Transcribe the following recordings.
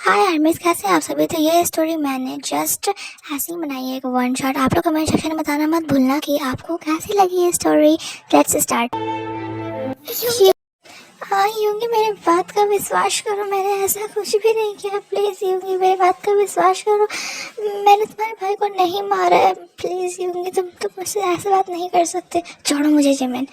हाय आर्मीज, कैसे हैं आप सभी। तो ये स्टोरी मैंने जस्ट ऐसे ही बनाई है, एक वन शॉट। आप लोग कमेंट सेक्शन में बताना मत भूलना कि आपको कैसी लगी ये स्टोरी। Let's start. हाँ यूंगी, मेरी बात का विश्वास करो, मैंने ऐसा कुछ भी नहीं किया। प्लीज़ यूंगी, मेरी बात का विश्वास करो। मैंने तुम्हारे भाई को नहीं मारा है। प्लीज़ यूंगी, तुम मुझसे ऐसे बात नहीं कर सकते। छोड़ो मुझे जमीन।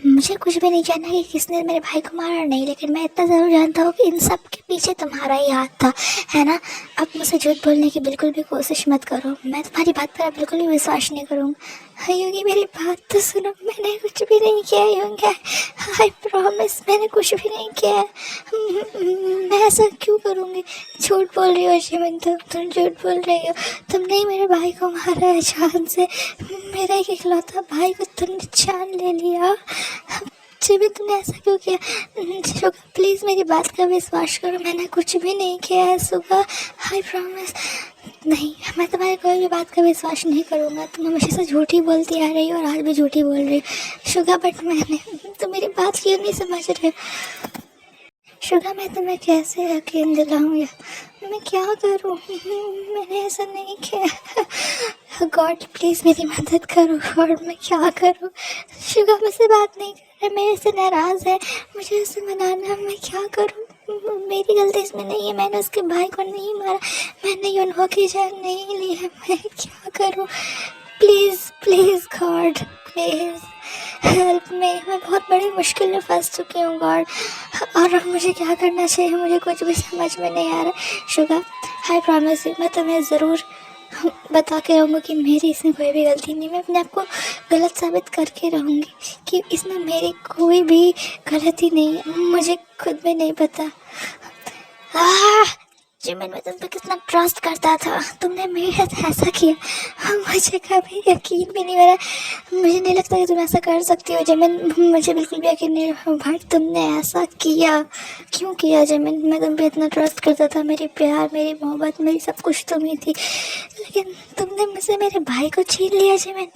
मुझे कुछ भी नहीं जानना कि किसने मेरे भाई को मारा और नहीं, लेकिन मैं इतना ज़रूर जानता हूँ कि इन सब के पीछे तुम्हारा ही हाथ था, है ना। अब मुझसे झूठ बोलने की बिल्कुल भी कोशिश मत करो। मैं तुम्हारी बात पर अब बिल्कुल भी विश्वास नहीं करूँगा। यूंगी मेरी बात तो सुनो, मैंने कुछ भी नहीं किया यूंगी। आई प्रॉमिस, मैंने कुछ भी नहीं किया है। मैं ऐसा क्यों करूँगी। झूठ बोल रही हो जिमिन, तुम झूठ बोल रही हो। तुमने ही मेरे भाई को मारा है जान से। मेरा एक इकलौता भाई को तुमने जान ले लिया। जिमिन, तुमने ऐसा क्यों किया। शुगा प्लीज़ मेरी बात का विश्वास करो, मैंने कुछ भी नहीं किया है शुगा। I promise. नहीं, मैं तुम्हारी कोई भी बात का विश्वास नहीं करूँगा। तुम हमेशा से झूठी बोलती आ रही हो और आज भी झूठी बोल रही हो शुगा। बट मैंने, तुम मेरी बात क्यों नहीं समझ रहे हो शुगा। मैं तुम्हें कैसे यकीन दिलाऊँ, मैं क्या करूँ। मैंने ऐसा नहीं किया। गॉड प्लीज़ मेरी मदद करो। गॉड मैं क्या करूँ। शुगा मुझसे बात नहीं कर रहा, मेरे से नाराज़ है, मुझे उससे मनाना। मैं क्या करूँ। मेरी गलती इसमें नहीं है, मैंने उसके भाई को नहीं मारा, मैंने यूनहो की जान नहीं ली है। मैं क्या करूँ। Please please God, please help में। मैं बहुत बड़ी मुश्किल में फंस चुकी हूँ गॉड, और अब मुझे क्या करना चाहिए, मुझे कुछ भी समझ में नहीं आ रहा। शुगा आई प्रॉमिस यू, मैं तुम्हें ज़रूर बता के रहूँगी कि मेरी इसमें कोई भी गलती नहीं। मैं अपने आप को गलत साबित करके रहूँगी कि इसमें मेरी कोई भी गलती नहीं है। मुझे खुद भी नहीं पता। जिमिन, मैं तुम पे कितना ट्रस्ट करता था, तुमने मेरे साथ ऐसा किया। मुझे कभी यकीन भी नहीं मेरा। मुझे नहीं लगता कि तुम ऐसा कर सकती हो जिमिन। मुझे बिल्कुल भी यकीन नहीं रहा भाई तुमने ऐसा किया। क्यों किया जिमिन। मैं तुम पे इतना ट्रस्ट करता था, मेरी प्यार, मेरी मोहब्बत, मेरी सब कुछ तुम ही थी, लेकिन तुमने मुझसे मेरे भाई को छीन लिया जिमिन।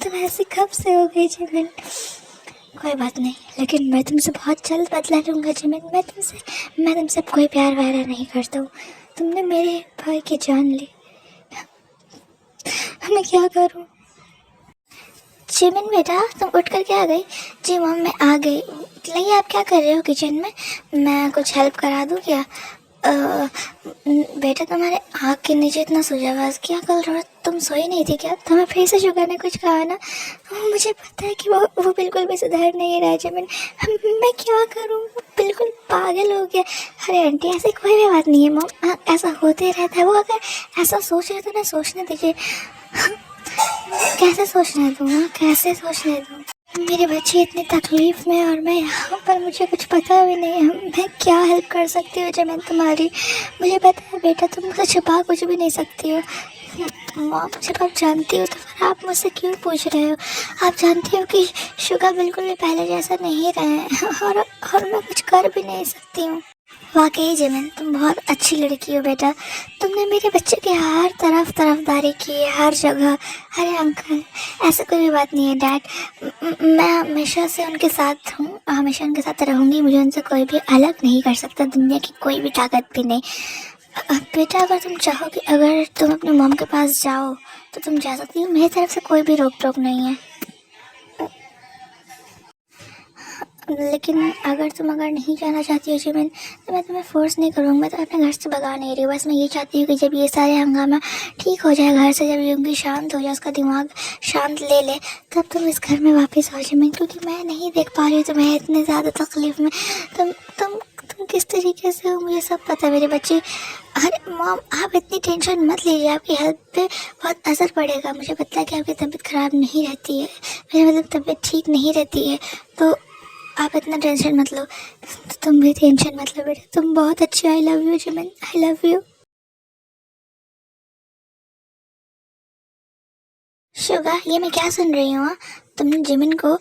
तुम ऐसी कब से हो गई जिमिन। कोई बात नहीं, लेकिन मैं तुमसे बहुत जल्द बदला लूँगा जिमिन। मैं तुमसे कोई प्यार वगैरह नहीं करता हूँ। तुमने मेरे भाई की जान ली, मैं क्या करूँ। जिमिन बेटा, तुम उठ कर क्या आ गई। जी मम, मैं आ गई। लाइए, आप क्या कर रहे हो किचन में, मैं कुछ हेल्प करा दूँ क्या। बेटा, तुम्हारे आँख के नीचे इतना सुजावाज क्या कर रहा हो। तुम सोई नहीं थी क्या। तुम्हें फिर से शुगर ने कुछ कहा ना। मुझे पता है कि वो बिल्कुल भी सुधर नहीं रहा है जिमिन। मैं क्या करूँ, बिल्कुल पागल हो गया। अरे आंटी, ऐसी कोई भी बात नहीं है मम, ऐसा होते रहता है। वो अगर ऐसा सोच रहे तो ना सोचने दीजिए। कैसे सोचने दूँ, कैसे सोचने दूँ। मेरे बच्चे इतनी तकलीफ़ में और मैं यहाँ पर, मुझे कुछ पता भी नहीं है। मैं क्या हेल्प कर सकती हूँ जमीन तुम्हारी। मुझे पता है बेटा, तुम मुझसे छुपा कुछ भी नहीं सकती हो। माँ, जब आप जानती हो तो फिर आप मुझसे क्यों पूछ रहे हो। आप जानती हो कि शुगा बिल्कुल भी पहले जैसा नहीं रहे हैं, और मैं कुछ कर भी नहीं सकती हूँ। वाकई जिमिन, तुम बहुत अच्छी लड़की हो बेटा। तुमने मेरे बच्चे की हर तरफ तरफदारी की है, हर जगह। अरे अंकल, ऐसा कोई भी बात नहीं है डैड। मैं हमेशा से उनके साथ हूँ, हमेशा उनके साथ रहूँगी। मुझे उनसे कोई भी अलग नहीं कर सकता, दुनिया की कोई भी ताकत भी नहीं। बेटा, अगर तुम चाहो कि अगर तुम अपने मॉम के पास जाओ तो तुम जा सकती हो। मेरी तरफ से कोई भी रोक टोक नहीं है। लेकिन अगर नहीं जाना चाहती हो जिमिन, तो मैं तुम्हें फ़ोर्स नहीं करूँगी। मैं तो अपने घर से भगा नहीं रही हूँ। बस मैं ये चाहती हूँ कि जब ये सारे हंगामा ठीक हो जाए घर से, जब यूंगी शांत हो जाए, उसका दिमाग शांत ले ले, तब तुम इस घर में वापस आओ जिमिन। क्योंकि मैं नहीं देख पा रही हूँ तुम्हें इतनी ज़्यादा तकलीफ़ में। तुम किस तरीके से हो, मुझे सब पता है मेरे बच्चे। अरे मॉम, आप इतनी टेंशन मत लीजिए, आपकी हेल्थ पे बहुत असर पड़ेगा। मुझे पता है कि आपकी तबीयत ख़राब नहीं रहती है, मेरी मतलब तबीयत ठीक नहीं रहती है, तो आप इतना टेंशन मत लो। तुम भी टेंशन मत लो बेटा, तुम बहुत अच्छी। आई love you Jimin, I love you. Suga, ये मैं क्या सुन रही हूँ। तुमने जिमिन को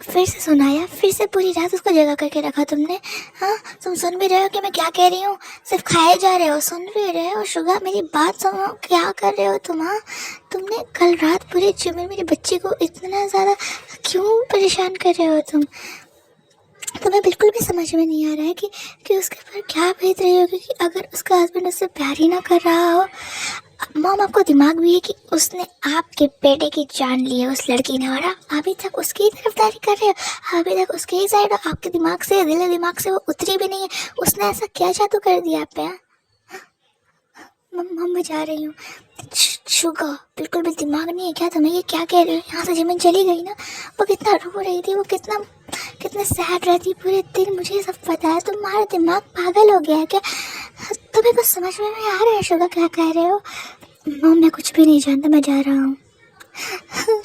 फिर से सुनाया, फिर से पूरी रात उसको जगा करके रखा तुमने। हाँ, तुम सुन भी रहे हो कि मैं क्या कह रही हूँ। सिर्फ खाए जा रहे हो, सुन भी रहे हो। शुगा, मेरी बात सुनो, क्या कर रहे हो तुम। हाँ, तुमने कल रात पूरे जिमिन, मेरे बच्चे को इतना ज़्यादा क्यों परेशान कर रहे हो तुम। तुम्हें बिल्कुल भी समझ में नहीं आ रहा है कि उसके ऊपर क्या बीत रही होगी कि अगर उसका हस्बैंड उससे प्यार ही ना कर रहा हो। मॉम, आपको दिमाग भी है कि उसने आपके बेटे की जान ली है उस लड़की ने, और आप अभी तक उसकी ही तरफदारी कर रहे हो, अभी तक उसके ही साइड हो। आपके दिमाग से, दिल दिमाग से वो उतरी भी नहीं है। उसने ऐसा क्या जादू कर दिया आप पे? हाँ? मम्मा, मैं जा रही हूँ। शुगर, बिल्कुल भी दिमाग नहीं है क्या तुम्हें? ये क्या कह रही हो? यहाँ से ज़मीन चली गई ना। वो कितना रो रही थी, वो कितना कितना सैड रहती पूरे दिन, मुझे ये सब पता है। तुम्हारा दिमाग पागल हो गया है क्या? तुम्हें कुछ समझ में नहीं आ रहा है शुगर, क्या कह रहे हो? मम्मा, मैं कुछ भी नहीं जानता, मैं जा रहा हूँ।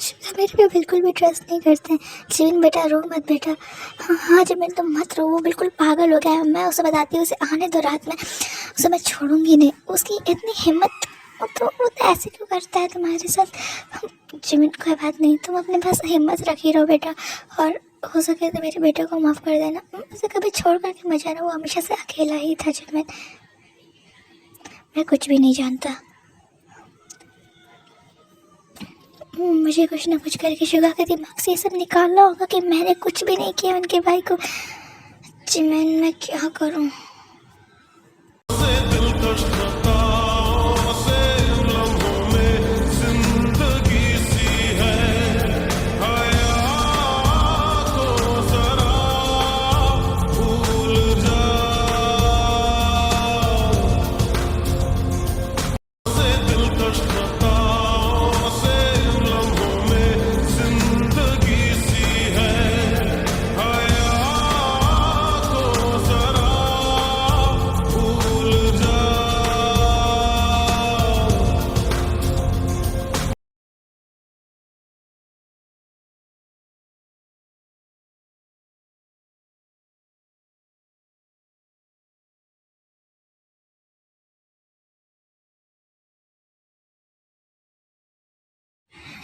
शुगर मेरे पे बिल्कुल भी ट्रस्ट नहीं करते हैं। जिमिन बेटा, रो मत बेटा। हाँ हाँ जिमिन, तुम मत रो, वो बिल्कुल पागल हो गया है। मैं उसे बताती हूँ, उसे आने दो रात में, उसे मैं छोड़ूंगी नहीं। उसकी इतनी हिम्मत, वो तो ऐसे क्यों करता है तुम्हारे साथ? जिमिन, कोई बात नहीं, तुम अपने पास हिम्मत रखी रहो बेटा, और हो सके तो मेरे बेटे को माफ़ कर देना। उसे कभी छोड़ करके मत जाना, वो हमेशा से अकेला ही था जिमिन। मैं कुछ भी नहीं जानता। मुझे कुछ ना कुछ करके शुगा के दिमाग से ये सब निकालना होगा कि मैंने कुछ भी नहीं किया उनके भाई को। जिमिन, मैं क्या करूं?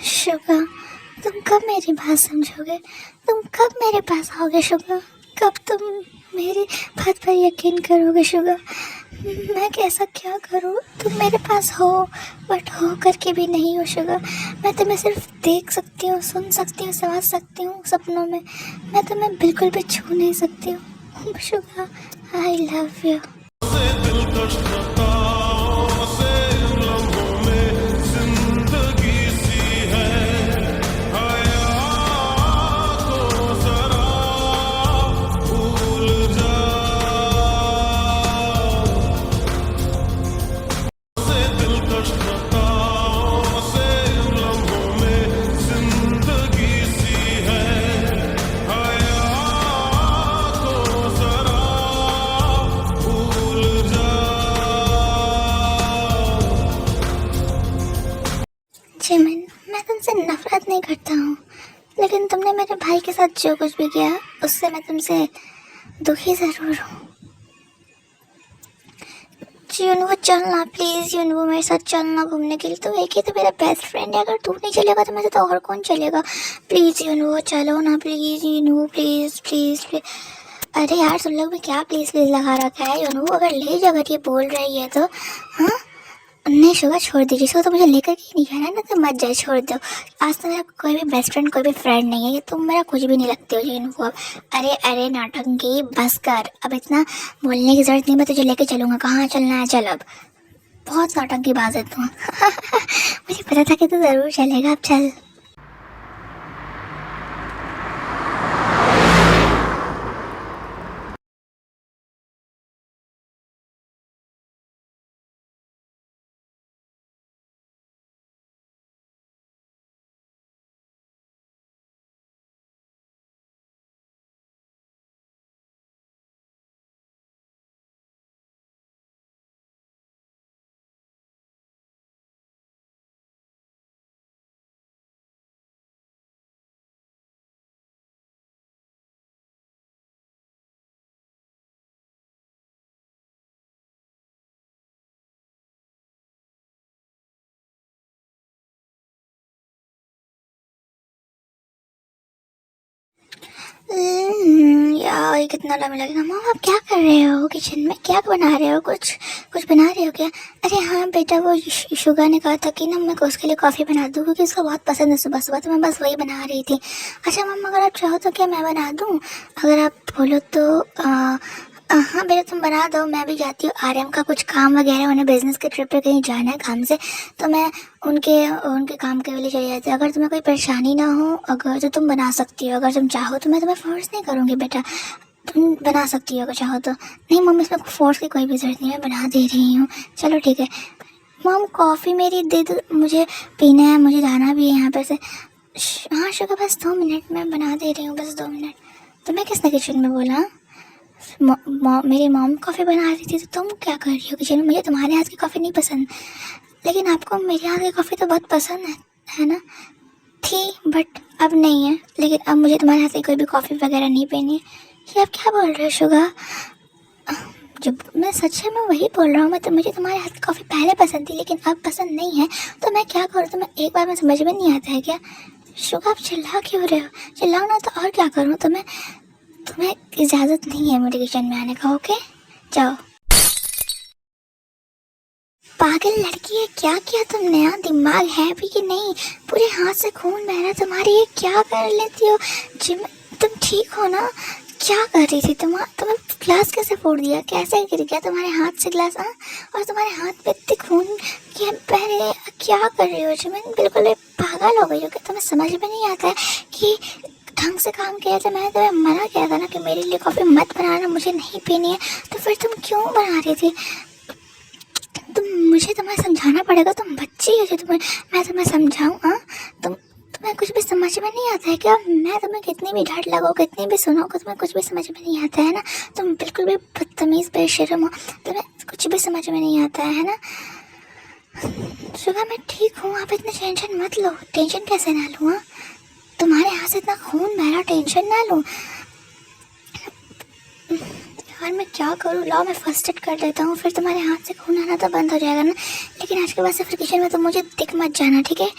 शुगा, तुम कब मेरी बात समझोगे? तुम कब मेरे पास आओगे शुगा? कब तुम मेरी बात पर यकीन करोगे शुगा? मैं कैसा क्या करूं? तुम मेरे पास हो, बट हो करके भी नहीं हो शुगा। मैं तुम्हें सिर्फ देख सकती हूँ, सुन सकती हूँ, समझ सकती हूँ सपनों में। मैं तुम्हें बिल्कुल भी छू नहीं सकती हूँ Suga. I love you. Jimin, मैं तुमसे नफरत नहीं करता हूँ, लेकिन तुमने मेरे भाई के साथ जो कुछ भी किया उससे मैं तुमसे दुखी ज़रूर हूँ। यूनवो, चलना प्लीज़। यूनवो, मेरे साथ चलना घूमने के लिए। तो एक ही तो मेरा बेस्ट फ्रेंड है, अगर तू नहीं चलेगा तो मेरे तो और कौन चलेगा? प्लीज़ यूनवो, चलो ना please. You know, please please please. अरे यार, तुम लोग भी क्या प्लीज़ प्लीज़ लगा रखा है? यूनवो, अगर ले जा, अगर ये बोल रही है तो। हाँ, नहीं शुगर, छोड़ दीजिए। इसको तो मुझे लेकर के ही नहीं जाना है ना, तो मत जाए, छोड़ दो। आज तो मेरा कोई भी बेस्ट फ्रेंड, कोई भी फ्रेंड नहीं है, ये तुम मेरा कुछ भी नहीं लगते हो जिनको अब। अरे अरे नाटंकी बस कर, अब इतना बोलने की जरूरत नहीं, मैं तुझे लेके चलूंगा। कहाँ चलना है, चल अब। बहुत नौटंकी बाज है तू। मुझे पता था कि तू ज़रूर चलेगा, अब चल। ये कितना टाइम लगेगा। मॉम आप क्या कर रहे हो किचन में, क्या बना रहे हो, कुछ कुछ बना रहे हो क्या? अरे हाँ बेटा, वो शुगा ने कहा था कि ना मैं उसके लिए कॉफ़ी बना दूँ क्योंकि उसको बहुत पसंद है सुबह सुबह, तो मैं बस वही बना रही थी। अच्छा मॉम अगर आप चाहो तो क्या मैं बना दूँ, अगर आप बोलो तो हाँ बेटा तुम बना दो, मैं भी जाती हूँ। आर्यन का कुछ काम वगैरह, उन्हें बिजनेस के ट्रिप पे कहीं जाना है काम से, तो मैं उनके उनके काम के लिए चली जाती हूँ। अगर तुम्हें कोई परेशानी ना हो अगर तो तुम बना सकती हो, अगर तुम चाहो तो मैं तुम्हें फोर्स नहीं करूँगी बेटा, तुम बना सकती हो अगर चाहो तो। नहीं मम्मी इसमें फोर्स की कोई भी ज़रूरत नहीं है, मैं बना दे रही हूँ। चलो ठीक है मॉम, कॉफ़ी मेरी दे दो, मुझे पीना है, मुझे जाना भी है यहाँ पर से। हाँ शुगर बस 2 मिनट में बना दे रही हूँ, बस 2 मिनट। तुम्हें किसने किचन में बोला? मेरी मॉम कॉफ़ी बना रही थी, तो तुम क्या कर रही हो किचन में? मुझे तुम्हारे हाथ की कॉफ़ी नहीं पसंद, लेकिन आपको मेरे हाथ की कॉफ़ी तो बहुत पसंद है ना? थी बट अब नहीं है, लेकिन अब मुझे तुम्हारे हाथ से कोई भी कॉफ़ी वगैरह नहीं पीनी है। ये आप क्या बोल रहे हो शुगा? जब मैं सच है मैं वही बोल रहा हूँ, मैं तो मुझे तुम्हारे हाथ की कॉफ़ी पहले पसंद थी लेकिन अब पसंद नहीं है, तो मैं क्या करूँ? तो मैं एक बार में समझ में नहीं आता है क्या? शुगा आप चिल्ला क्यों रहे हो? चिल्लाओ ना तो और क्या करूँ? तुम्हें इजाज़त नहीं है मेरे किचन में आने का, ओके जाओ। पागल लड़की है, क्या किया तुमने? यहाँ दिमाग है भी कि नहीं? पूरे हाथ से खून बह रहा है तुम्हारे, ये क्या कर लेती हो? जिम तुम ठीक हो ना? क्या कर रही थी तुम्हें ग्लास कैसे फोड़ दिया, कैसे गिर गया तुम्हारे हाथ से ग्लास? हाँ और तुम्हारे हाथ पे इतनी खून के पहले क्या कर रही हो जिमिन? बिल्कुल पागल हो गई हो क्या? तुम्हें समझ में नहीं आता है कि ढंग से काम किया था? मैंने तुम्हें मना किया था ना कि मेरे लिए कॉफ़ी मत बनाना, मुझे नहीं पीनी है, तो फिर तुम क्यों बना रही थी? मुझे तुम्हें समझाना पड़ेगा, तुम बच्ची हो जो मैं तुम्हें समझाऊँ? हाँ तुम्हें कुछ भी समझ में नहीं आता है क्या? मैं तुम्हें कितनी भी डांट लगाऊँ, कितनी भी सुनाऊँ, तुम्हें कुछ भी समझ में नहीं आता है ना? तुम बिल्कुल भी बदतमीज़ बेशर्म हो, तुम्हें कुछ भी समझ में नहीं आता है ना? सुबह मैं ठीक हूँ, आप इतनी टेंशन मत लो। टेंशन कैसे ना लूँ? हाँ तुम्हारे यहाँ से इतना खून बह रहा, टेंशन ना लूँ? यार मैं क्या करूँ? लाओ मैं फर्स्ट एड कर देता हूँ, फिर तुम्हारे हाथ से खून आना तो बंद हो जाएगा ना। लेकिन आज के बाद से फिर किचन में तो मुझे दिख मत जाना, ठीक है?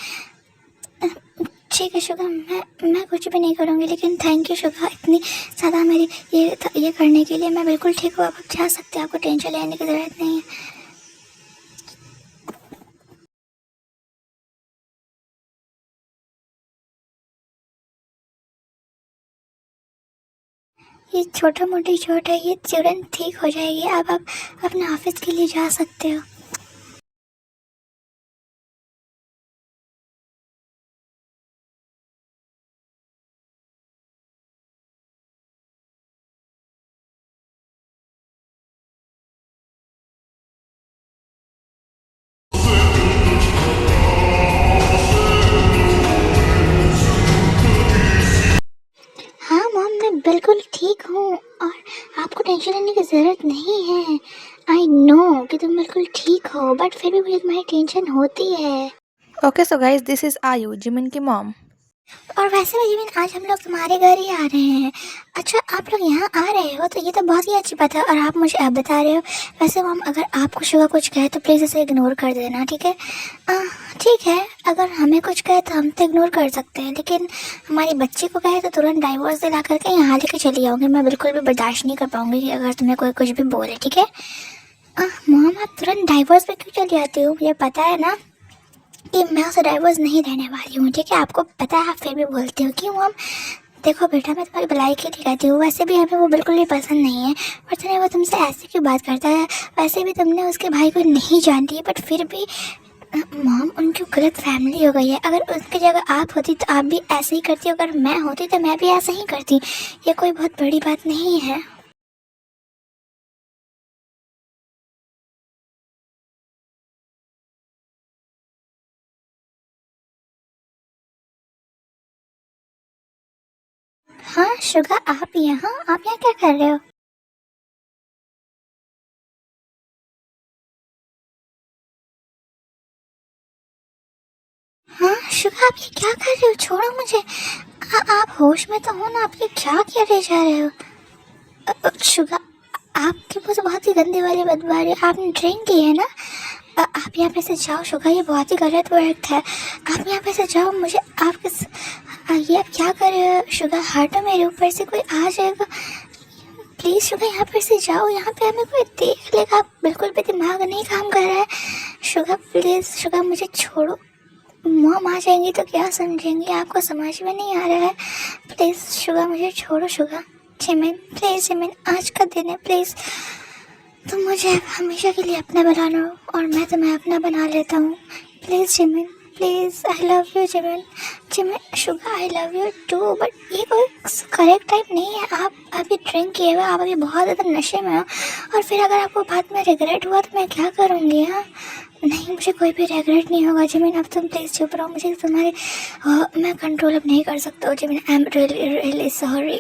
ठीक है शुगा, मैं कुछ भी नहीं करूँगी, लेकिन थैंक यू शुगा इतनी ज़्यादा मेरी ये करने के लिए। मैं बिल्कुल ठीक हूँ, आप जा सकते हैं, आपको टेंशन लेने की ज़रूरत नहीं है। ये छोटा मोटी चोट है, ये तुरंत ठीक हो जाएगी। अब आप अपने ऑफिस के लिए जा सकते हो। हाँ मॉम मैं बिल्कुल ठीक हूँ और आपको टेंशन लेने की ज़रूरत नहीं है। आई नो कि तुम बिल्कुल ठीक हो, बट फिर भी मुझे तुम्हारी टेंशन होती है। Okay, so guys, this is Ayu, Jimin की mom. और वैसे भी जिमिन आज हम लोग तुम्हारे घर ही आ रहे हैं। अच्छा आप लोग यहाँ आ रहे हो तो ये तो बहुत ही अच्छी बात है, और आप मुझे अब बता रहे हो। वैसे मॉम अगर आपको शुगर कुछ कहे तो प्लीज़ इसे इग्नोर कर देना, ठीक है? ठीक है, अगर हमें कुछ कहे तो हम तो इग्नोर कर सकते हैं, लेकिन हमारी बच्ची को कहे तो तुरंत डाइवोर्स दिला करके यहाँ लेके चली जाऊँगी। मैं बिल्कुल भी बर्दाश्त नहीं कर पाऊँगी कि अगर तुम्हें कोई कुछ भी बोले, ठीक है? मॉम आप तुरंत डाइवोर्स पे क्यों चली जाती हो? मुझे पता है ना कि मैं उसे डाइवोर्स नहीं देने वाली हूँ, ठीक है? आपको पता है, आप फिर भी बोलती हो। क्यों मॉम? देखो बेटा मैं तुम्हारी भलाई के लिए कहती हूँ, वैसे भी हमें वो बिल्कुल भी पसंद नहीं है, और तुम्हें वो तुमसे ऐसे क्यों बात करता है? वैसे भी तुमने उसके भाई को नहीं जानती है, बट फिर भी मॉम उनकी गलत फैमिली हो गई है। अगर उसकी जगह आप होती तो आप भी ऐसे ही करती, अगर मैं होती तो मैं भी ऐसे ही करती। ये कोई बहुत बड़ी बात नहीं है। हाँ शुगा आप यहाँ क्या कर रहे हो? हाँ शुगा आप ये क्या कर रहे हो? छोड़ो मुझे। आप होश में तो हो ना? आप ये क्या किया रह जा रहे हो? शुगा आपके मुँह से बहुत ही गंदी वाली बदबू आ रही है, आपने ड्रिंक की है ना? आप यहाँ पे से जाओ शुगा, ये बहुत ही गलत वर्क है। आप यहाँ पे से जाओ, मुझे आपके ये आप क्या कर रहे हो? शुगा हटो मेरे ऊपर से, कोई आ जाएगा। प्लीज़ शुगर यहाँ पर से जाओ, यहाँ पे हमें कोई देख लेगा, बिल्कुल भी दिमाग नहीं काम कर रहा है। शुगर प्लीज़, शुगर मुझे छोड़ो, मॉम आ जाएंगी तो क्या समझेंगी, आपको समझ में नहीं आ रहा है। प्लीज़ शुगर मुझे छोड़ो शुगर। जिमिन प्लीज़, जिमिन आज का दिन है, प्लीज़ तुम मुझे हमेशा के लिए अपना बना लो और मैं तुम्हें अपना बना लेता हूँ। Please Jimin, please, I love you Jimin. Jimin Suga I love you too, but ये कोई करेक्ट टाइम नहीं है। आप अभी ड्रिंक किए हुए, आप अभी बहुत ज़्यादा नशे में हो, और फिर अगर आपको बाद में रिग्रेट हुआ तो मैं क्या करूँगी। हाँ नहीं, मुझे कोई भी रिग्रेट नहीं होगा जिमिन, अब तुम प्लीज़ चुप रहो। मुझे तुम्हारे मैं कंट्रोल अब नहीं कर सकता हूँ Jimin, I am really really sorry.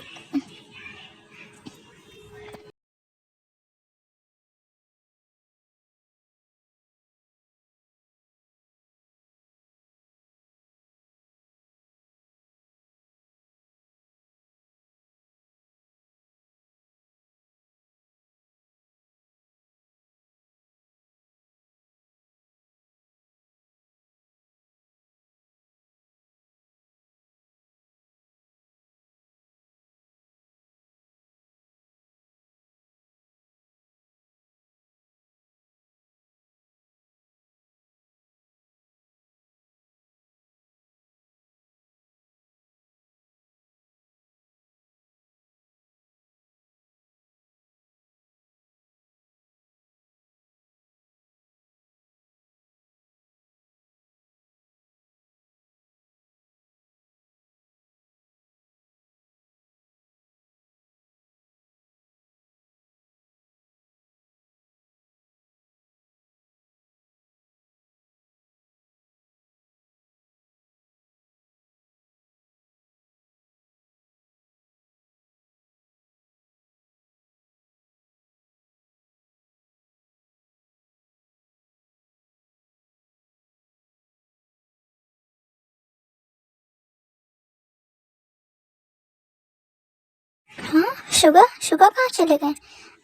हाँ शुगर, शुगर कहाँ चले गए।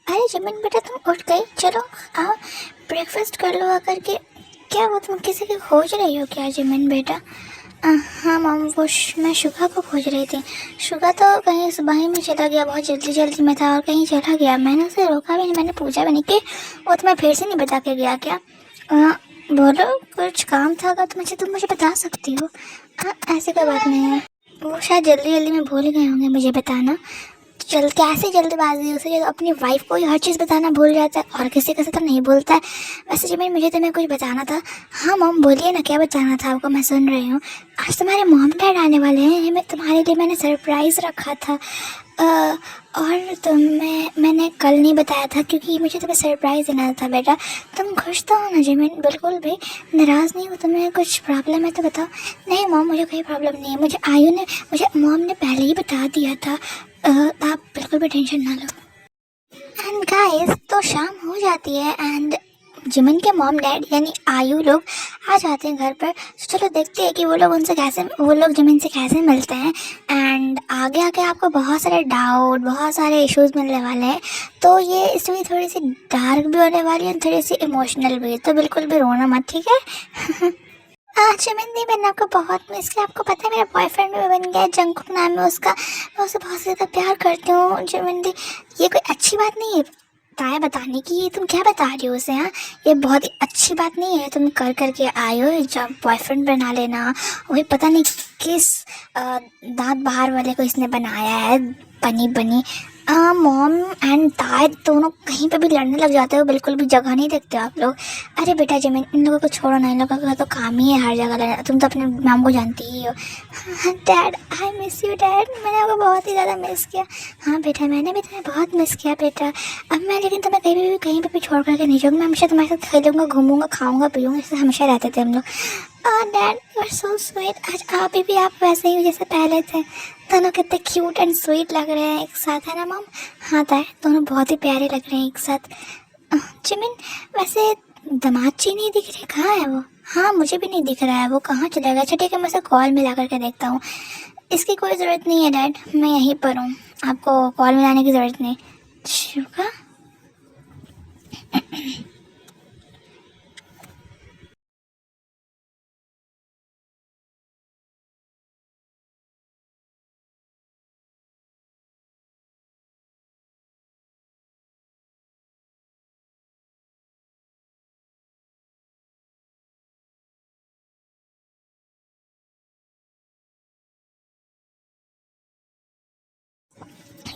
अरे जिमिन बेटा तुम उठ गई, चलो आओ ब्रेकफास्ट कर लो आकर के। क्या वो तुम किसी की खोज रही हो क्या जिमिन बेटा। हाँ मॉम, वो मैं शुगा को खोज रही थी। शुगा तो कहीं सुबह ही में चला गया, बहुत जल्दी जल्दी में था और कहीं चला गया। मैंने उसे रोका भी नहीं, मैंने पूछा भी नहीं कि वो तुम्हें फिर से नहीं बता के गया क्या। बोलो कुछ काम था अगर तुम मुझे बता सकती हो। हाँ ऐसी कोई बात नहीं है, वो शायद जल्दी जल्दी में भूल गए होंगे मुझे बताना। चल कैसे जल्दबाजी उसे, जो अपनी वाइफ को ही हर चीज़ बताना भूल जाता है और किसी से तो नहीं बोलता है। वैसे जिमिन मुझे तुम्हें कुछ बताना था। हाँ मॉम बोलिए ना, क्या बताना था आपको, मैं सुन रही हूँ। आज तुम्हारे मॉम डैड आने वाले हैं, मैं तुम्हारे लिए मैंने सरप्राइज़ रखा था। और मैंने कल नहीं बताया था क्योंकि मुझे तुम्हें सरप्राइज़ देना था बेटा। तुम खुश तो हो ना जिमिन, बिल्कुल भी नाराज़ नहीं हो, तुम्हें कुछ प्रॉब्लम है तो बताओ। नहीं मॉम मुझे कोई प्रॉब्लम नहीं है, मुझे मॉम ने पहले ही बता दिया था। आप बिल्कुल भी टेंशन ना लो। एंड गाइस तो शाम हो जाती है एंड जिमिन के मॉम डैड यानी आयु लोग आ जाते हैं घर पर। तो चलो देखते हैं कि वो लोग जिमिन से कैसे मिलते हैं। एंड आगे आगे आपको बहुत सारे डाउट, बहुत सारे इश्यूज मिलने वाले हैं। तो ये स्टोरी थोड़ी सी डार्क भी होने वाली है, थोड़ी सी इमोशनल भी, तो बिल्कुल भी रोना मत, ठीक है। चिमिंदी मैंने आपको बहुत मिस किया। आपको पता है मेरा बॉयफ्रेंड भी बन गया है, जंगकुक नाम है उसका। मैं उसे बहुत ज़्यादा प्यार करती हूँ चिमिंदी। ये कोई अच्छी बात नहीं है ताया बताने की, ये तुम क्या बता रही हो उसे। हाँ ये बहुत ही अच्छी बात नहीं है, तुम कर करके आए हो जब बॉयफ्रेंड बना लेना। वही पता नहीं किस दांत बाहर वाले को इसने बनाया है, बनी बनी। मॉम एंड ताया दोनों कहीं पे भी लड़ने लग जाते हो, बिल्कुल भी जगह नहीं देखते आप लोग। अरे बेटा जिमिन इन लोगों को छोड़ो ना, इन लोगों का तो काम ही है हर जगह लड़ना, तुम तो अपने माम को जानती ही हो। हाँ dad I miss you dad, मैंने आपको बहुत ही ज़्यादा मिस किया। हाँ बेटा मैंने भी तुम्हें बहुत मिस किया बेटा। अब मैं लेकिन तुम्हें कहीं पे भी छोड़ करके नहीं जाऊँगी, मैं हमेशा तुम्हारे साथ खेलूँगा, घूमूंगा, खाऊंगा, पीऊँगा, जैसे हमेशा रहते थे हम लोग। Dad you are so sweet, आज आप वैसे ही हो जैसे पहले थे। दोनों कितने क्यूट एंड स्वीट लग रहे हैं एक साथ, है ना मॉम। हाँ ताया दोनों बहुत ही प्यारे लग रहे हैं एक साथ। जिमिन वैसे दामाद जी नहीं दिख रहे, कहाँ है वो। हाँ मुझे भी नहीं दिख रहा है, वो कहाँ चला गया। अच्छा ठीक है मैं उसे कॉल मिला करके देखता हूँ। इसकी कोई ज़रूरत नहीं है डैड, मैं यहीं पर हूँ, आपको कॉल मिलाने की ज़रूरत नहीं। शुका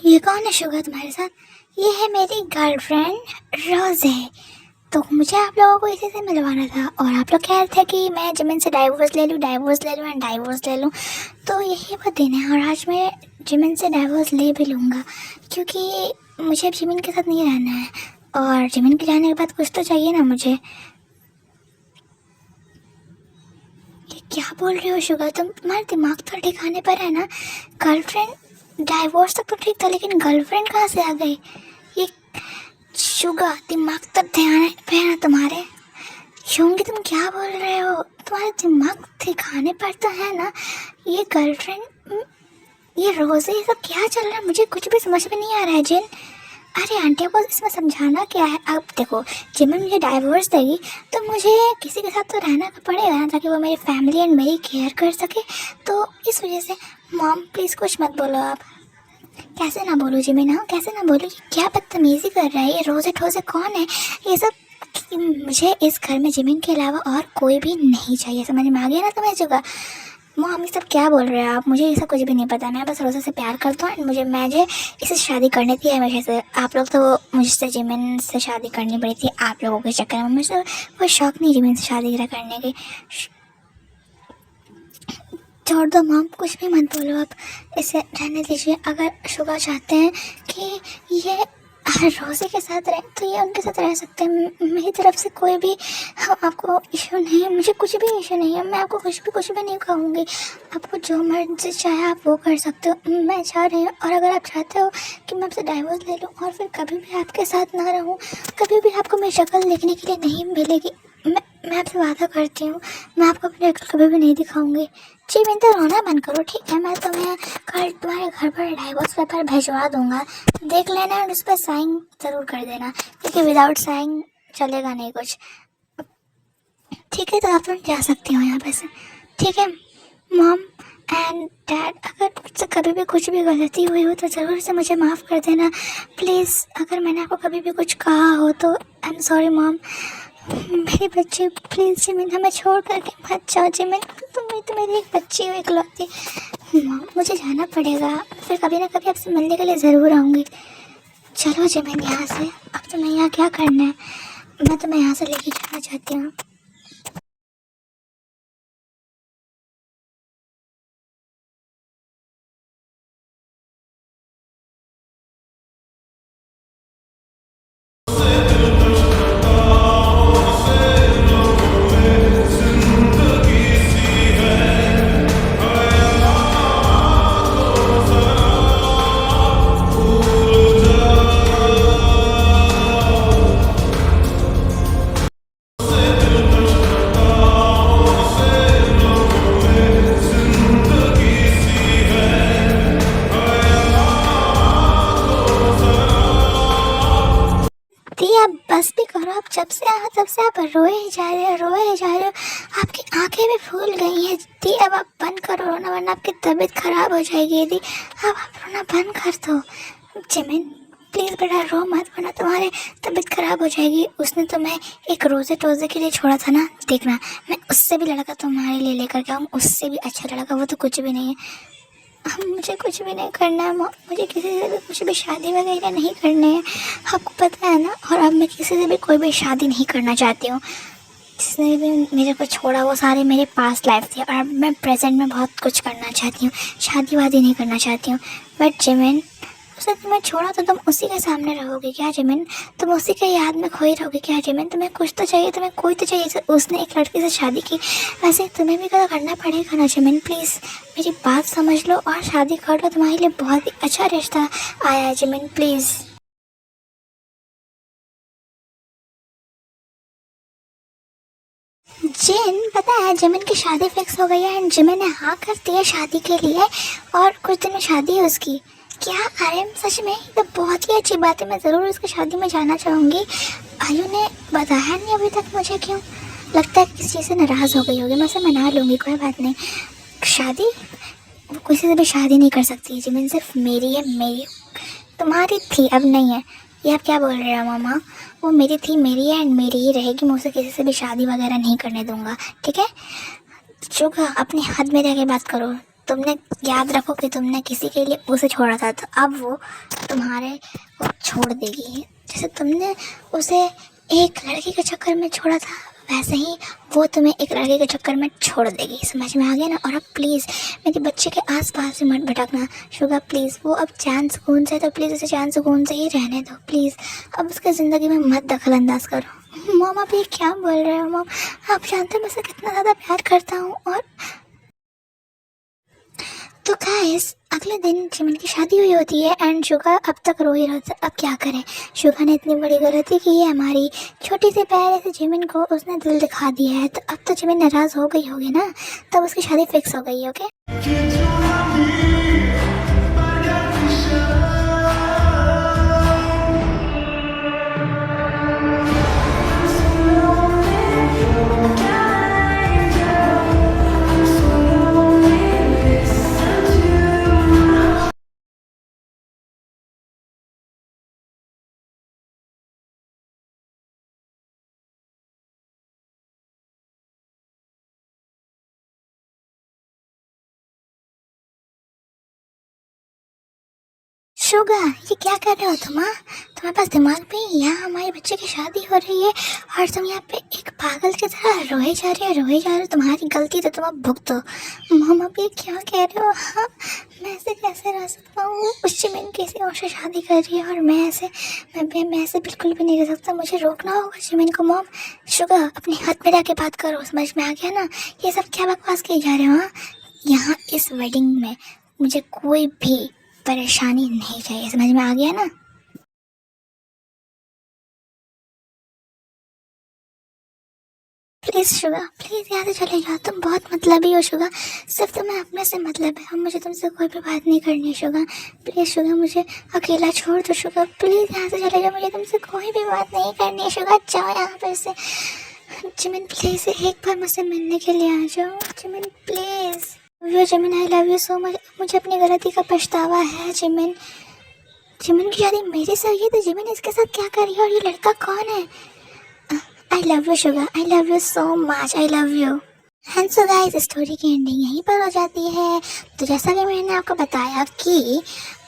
ये कौन है शुगर तुम्हारे साथ? ये है मेरी गर्लफ्रेंड रोज़े। तो मुझे आप लोगों को इसी से मिलवाना था और आप लोग कह रहे थे कि मैं जिमिन से डाइवोर्स ले लूँ एंड डाइवोर्स ले लूँ। तो यही वो दिन है और आज मैं जिमिन से डाइवोर्स ले भी लूँगा, क्योंकि मुझे अब जिमिन के साथ नहीं रहना है और जिमिन के जाने के बाद कुछ तो चाहिए ना मुझे। ये क्या बोल रहे हो शुगर? तुम्हारा दिमाग तो ठिकाने पर है ना? गर्लफ्रेंड डाइवोर्स तक तो ठीक था, लेकिन गर्लफ्रेंड कहाँ से आ गई? ये शुगर दिमाग तक ध्यान पे है ना तुम्हारे? योंगी तुम क्या बोल रहे हो? तुम्हारा दिमाग ठिकाने पर तो है ना? ये गर्लफ्रेंड, ये रोज़े, ये सब क्या चल रहा है? मुझे कुछ भी समझ में नहीं आ रहा है जिन। अरे आंटी को इसमें समझाना क्या है? अब देखो, जिमिन मुझे डाइवोर्स देगी तो मुझे किसी के साथ तो रहना पड़ेगा ना, ताकि वो मेरी फैमिली एंड मेरी केयर कर सके। तो इस वजह से मॉम प्लीज़ कुछ मत बोलो आप। कैसे ना बोलूँ जिमिन? हाँ कैसे ना बोलूँ? ये क्या बदतमीज़ी कर रहा है? ये रोज़े ठोज़े कौन है? ये सब मुझे इस घर में जिमिन के अलावा और कोई भी नहीं चाहिए। समझ में आ गया ना तुम्हें जुगा? मम्मी सब क्या बोल रहे हैं आप? मुझे ये सब कुछ भी नहीं पता। मैं बस रोज़े से प्यार करता हूँ एंड मुझे इससे शादी करनी थी हमेशा से। आप लोग तो मुझसे जिमिन से शादी करनी पड़ी थी आप लोगों के चक्कर में। मुझे कोई शौक नहीं जिमिन से शादी करने की। छोड़ दो मॉम, कुछ भी मत बोलो आप, इसे रहने दीजिए। अगर शुगा चाहते हैं कि ये रोज़े के साथ रहे तो ये उनके साथ रह सकते हैं। मेरी तरफ से कोई भी आपको इशू नहीं है, मुझे कुछ भी इशू नहीं है। मैं आपको कुछ भी नहीं कहूँगी। आपको जो मर्जी चाहे आप वो कर सकते हो। मैं चाह रही हूँ, और अगर आप चाहते हो कि मैं आपसे डाइवोर्स ले लूँ और फिर कभी भी आपके साथ ना रहूँ, कभी भी आपको मेरी शक्ल देखने के लिए नहीं मिलेगी, मैं आपसे वादा करती हूँ मैं आपको अपनी अक्ल कभी भी नहीं दिखाऊंगी। जी मैं तो रोना बंद करो, ठीक है? मैं तुम्हें कल तुम्हारे घर पर डाइवोर्स पेपर भिजवा दूंगा, देख लेना और उस पर साइन ज़रूर कर देना, क्योंकि विदाउट साइन चलेगा नहीं कुछ। ठीक है? तो आप लोग जा सकती हो यहाँ पे से, ठीक है? मॉम एंड डैड, अगर मुझसे कभी भी कुछ भी गलती हुई हो तो ज़रूर से मुझे माफ़ कर देना प्लीज़। अगर मैंने आपको कभी भी कुछ कहा हो तो आई एम सॉरी मॉम। मेरे बच्चे प्लीज़ जिमिन हमें छोड़ करके मत जाओ। जिमिन तुम्हें तो मेरी एक बच्ची हो इकलौती। मॉम मुझे जाना पड़ेगा, फिर कभी ना कभी आपसे मिलने के लिए ज़रूर आऊँगी। चलो जिमिन यहाँ से। अब तुम्हें यहाँ क्या करना है? मैं तुम्हें यहाँ से लेके जाना चाहती हूँ। दी आप बस भी करो। आप जब से आप रोए ही जा रहे हो। आपकी आंखें भी फूल गई हैं दी। अब आप बंद करो रोना, वरना आपकी तबीयत ख़राब हो जाएगी दी। अब आप रोना बंद कर दो। जिमिन प्लीज़ बेटा रो मत, वरना तुम्हारी तबीयत ख़राब हो जाएगी। उसने तुम्हें एक रोज़े टोज़े के लिए छोड़ा था ना, देखना मैं उससे भी लड़का तुम्हारे लिए लेकर के आऊँ, उससे भी अच्छा लड़का। वो तो कुछ भी नहीं है। अब मुझे कुछ भी नहीं करना है मॉम, मुझे किसी से भी कुछ भी शादी वगैरह नहीं करनी है, आपको पता है ना। और अब मैं किसी से भी कोई भी शादी नहीं करना चाहती हूँ। जिसने भी मेरे को छोड़ा वो सारे मेरे पास लाइफ थी, और अब मैं प्रेजेंट में बहुत कुछ करना चाहती हूँ। शादी वादी नहीं करना चाहती हूँ। बट जिमिन उसने तुम्हें छोड़ा तो तुम उसी के सामने रहोगे क्या जिमिन? तुम उसी के याद में खोई रहोगे क्या जिमिन? तुम्हें कुछ तो चाहिए, तुम्हें कोई तो चाहिए। उसने एक लड़की से शादी की, वैसे तुम्हें भी तो करना पड़ेगा ना जिमिन। प्लीज़ मेरी बात समझ लो और शादी कर लो, तुम्हारे लिए बहुत ही अच्छा रिश्ता आया है जिमिन, प्लीज़। जिन पता है जिमिन की शादी फिक्स हो गई है एंड जिमिन ने हाँ कर दी है शादी के लिए, और कुछ दिन में शादी है उसकी। क्या? अरे सच में? ये तो बहुत ही अच्छी बात है। मैं ज़रूर उसकी शादी में जाना चाहूँगी। आयु ने बताया नहीं अभी तक मुझे, क्यों? लगता है किसी चीज़ से नाराज़ हो गई होगी। मैं उसे मना लूँगी, कोई बात नहीं। शादी वो किसी से भी शादी नहीं कर सकती। जिमिन सिर्फ मेरी है, मेरी। तुम्हारी थी अब नहीं है। ये आप क्या बोल रहे हो मामा? वो मेरी थी, मेरी है एंड मेरी ही रहेगी। मैं उसे किसी से भी शादी वगैरह नहीं करने दूंगा, ठीक है? चुप अपने हद में रह के बात करो। तुमने याद रखो कि तुमने किसी के लिए उसे छोड़ा था, तो अब वो तुम्हारे को छोड़ देगी। जैसे तुमने उसे एक लड़की के चक्कर में छोड़ा था, वैसे ही वो तुम्हें एक लड़के के चक्कर में छोड़ देगी। समझ में आ गया ना? और अब प्लीज़ मेरे बच्चे के आसपास से मत भटकना शुगा, प्लीज़। वो अब चैन सुकून से, तो प्लीज़ उसे चैन सुकून से ही रहने दो प्लीज़। अब उसके ज़िंदगी में मत दखल अंदाज करो। मॉम आप ये क्या बोल रहे हो मॉम? आप जानते हो मैं उसे कितना ज़्यादा प्यार करता हूँ। और तो गाइस अगले दिन जिमिन की शादी हुई होती है एंड शुगा अब तक रो ही रहा था। अब क्या करें? शुगा ने इतनी बड़ी गलती की है, हमारी छोटी सी प्यारे से जिमिन को उसने दिल दिखा दिया है। तो अब तो जिमिन नाराज़ हो गई होगी ना, तब उसकी शादी फिक्स हो गई। ओके शुगा ये क्या कर रहे हो तुम? हाँ, तुम्हारे पास दिमाग भी है? यहाँ हमारे बच्चे की शादी हो रही है और तुम यहाँ पे एक पागल की तरह रोए जा रहे हो। तुम्हारी गलती तो तुम अब भुगतो। मम अब ये क्या कह रहे हो? हाँ, मैं ऐसे कैसे रह सकता हूँ? उस जिमिन किसी और से शादी कर रही है और मैं ऐसे बिल्कुल भी नहीं रह सकता। मुझे रोकना होगा जिमिन को। मॉम शुगा अपने हाथ में रह के बात करो, समझ में आ गया ना? ये सब क्या बकवास किए जा रहे हो? हाँ, यहाँ इस वेडिंग में मुझे कोई भी परेशानी नहीं चाहिए, समझ में आ गया ना? प्लीज़ शुगा, प्लीज़ यहाँ से चले जाओ। तुम बहुत मतलबी हो शुगा, सिर्फ तुम्हें अपने से मतलब है और मुझे तुमसे कोई भी बात नहीं करनी है शुगा। प्लीज़ शुगा मुझे अकेला छोड़ दो शुगा, प्लीज़ यहाँ से चले जाओ। मुझे तुमसे कोई भी बात नहीं करनी है शुगा, जाओ यहाँ पर से। जिमिन प्लीज़ एक बार मुझसे मिलने के लिए आ जाओ Jimin, please. Jimin I love you so much. मुझे अपनी गलती का पछतावा है जिमिन। जिमिन की शादी मेरे से हुई है तो जिमिन इसके साथ क्या कर रही है और ये लड़का कौन है? आई love you Suga, I love you so much, I love you. And so guys story की एंडिंग यहीं पर हो जाती है। तो जैसा कि मैंने आपको बताया कि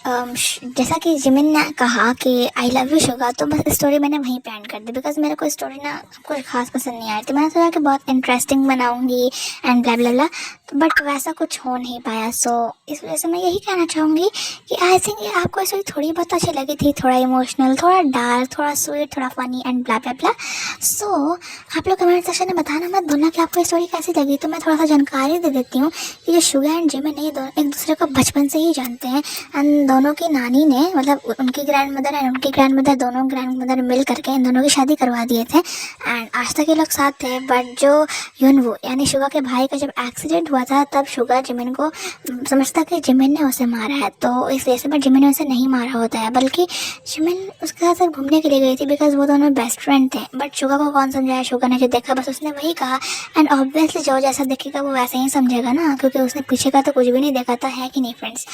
जैसा कि जिमिन ने कहा कि आई लव यू शुगा, तो बस स्टोरी मैंने वहीं पे एंड कर दी बिकॉज मेरे को स्टोरी ना कुछ खास पसंद नहीं आई थी। मैंने सोचा कि बहुत इंटरेस्टिंग बनाऊंगी and blah blah blah, but वैसा कुछ हो नहीं पाया। सो इस वजह से मैं यही कहना चाहूँगी कि आई थिंक ये आपको स्टोरी थोड़ी बहुत अच्छी लगी थी, थोड़ा इमोशनल, थोड़ा डार्क, थोड़ा स्वीट, थोड़ा फनी एंड ब्ला ब्ला ब्ला। सो आप लोग कमेंट सेक्शन में बताना मत भूलना कि आपको स्टोरी कैसी लगी। तो मैं थोड़ा सा जानकारी दे देती हूँ कि ये शुगा एंड जिमिन ये दोनों एक दूसरे को बचपन से ही जानते हैं एंड दोनों की नानी ने मतलब उनकी ग्रैंड मदर एंड उनकी ग्रैंड मदर दोनों ग्रैंड मदर मिल करके इन दोनों की शादी करवा दिए थे एंड आज तक ये लोग साथ थे। बट जो युनवू यानी शुगा के भाई का जब एक्सीडेंट हुआ था तब शुगा जिमिन को समझता कि जिमिन ने उसे मारा है, तो इस वजह से बट जिमिन ने उसे नहीं मारा होता है बल्कि जिमिन उसके साथ सिर्फ घूमने के लिए गई थी बिकॉज वो दोनों बेस्ट फ्रेंड थे। बट शुगा को कौन समझाया? शुगा ने जो देखा बस उसने वही कहा एंड ऑब्वियसली जो जैसा देखेगा वो वैसे ही समझेगा ना, क्योंकि उसने पीछे का तो कुछ भी नहीं देखा था, है कि नहीं फ्रेंड्स?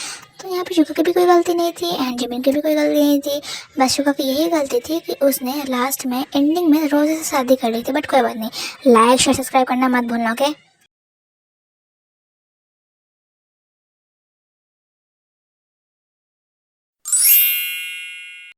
तो यहाँ पे शुगा की भी कोई गलती नहीं थी एंड जिमिन की भी कोई गलती नहीं थी। बस शुगा की यही गलती थी कि उसने लास्ट में एंडिंग में रोज़ से शादी कर ली थी। बट कोई बात नहीं, लाइक शेयर सब्सक्राइब करना मत भूलना, ओके?